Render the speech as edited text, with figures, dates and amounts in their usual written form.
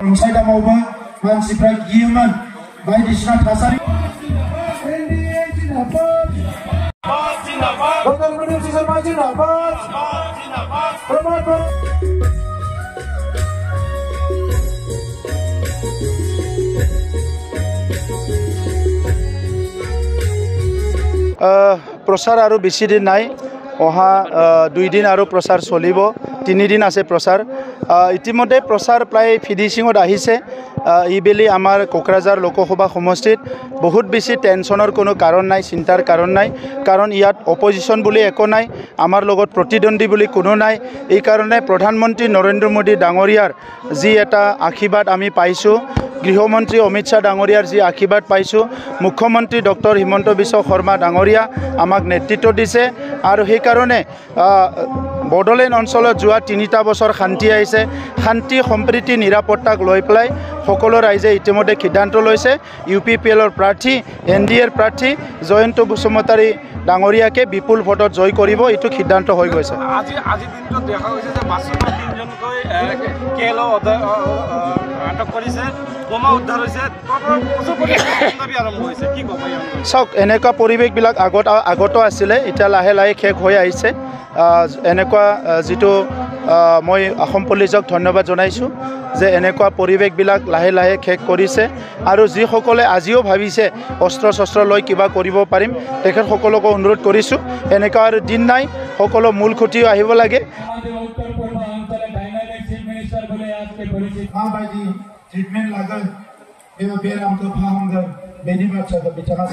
रंसायदामावबो मानसिफ्रा गियोमोन बायदिसिना थासारि प्रचार आरो बेसि दिन नाय अहा 2 दिन आरो प्रचार चलिब 3 दिन আছে प्रचार इतिमध्ये प्रचार प्राय फिनिशिंगत आहिছে इबेली आमार कोकराझार लोकसभा समष्टित बहुत बेसि टेनशनर कोनो कारण नाय चिंतार कारण नाय कारण इयात अपोजिशन बुली एको नाय आमार लगत प्रतिद्वंदी बुली कोनो नाय এই কারণে प्रधानमंत्री नरेंद्र मोदी डांगरियार जी एटा आशीर्वाद आमी पाइछु गृहमंत्री अमित शाह डांगरियार जी आशीर्वाद पाइछु मुख्यमंत्री डॉक्टर हिमंत बिश्व शर्मा डांगरिया आमाक नेतृत्व दिसे और সেই কারণে बडोलेण्ड अंचल जुआ 3टा बছर शांति आइছে शांति सम्प्रीति निरापत्ताक লৈ পেলাই সকলো ৰাইজে ইতিমধ্যে সিদ্ধান্ত লৈছে ইউপিপিএলৰ প্ৰাৰ্থী এনডিএৰ প্ৰাৰ্থী জয়ন্ত বসুমতাৰী ডাঙৰীয়াকে বিপুল ভোটত জয় কৰিব এটো সিদ্ধান্ত হৈ গৈছে আজি দিনটো দেখা গৈছে যে বাছৰ 3জনকৈ কেলো আটক কৰিছে বোমা উদ্ধাৰ হৈছে আৰম্ভ হৈছে কি ক'ব চাওক এনেকুৱা পৰিৱেশবিলাক আগত আছিলে এতিয়া লাহে লাহে শেষ হৈ আহিছে এনেকুৱা যেটো মই অসম পুলিচক ধন্যবাদ জনাইছো যে এনেকুৱা পৰিৱেশবিলাক লাহে লাহে শেষ কৰিছে আৰু যি সকলে আজিও ভাবিছে অস্ত্ৰ শস্ত্ৰ লৈ কিবা কৰিব পাৰিম তেখেত সকলক অনুৰোধ কৰিছো এনেকুৱা আৰু দিন নাই সকলো মূল খুঁটি আহিব লাগে ट्रीटमेंट लागल एवं बेराम को फाहामगोन बेनि बाथ्राखौ बिथाङा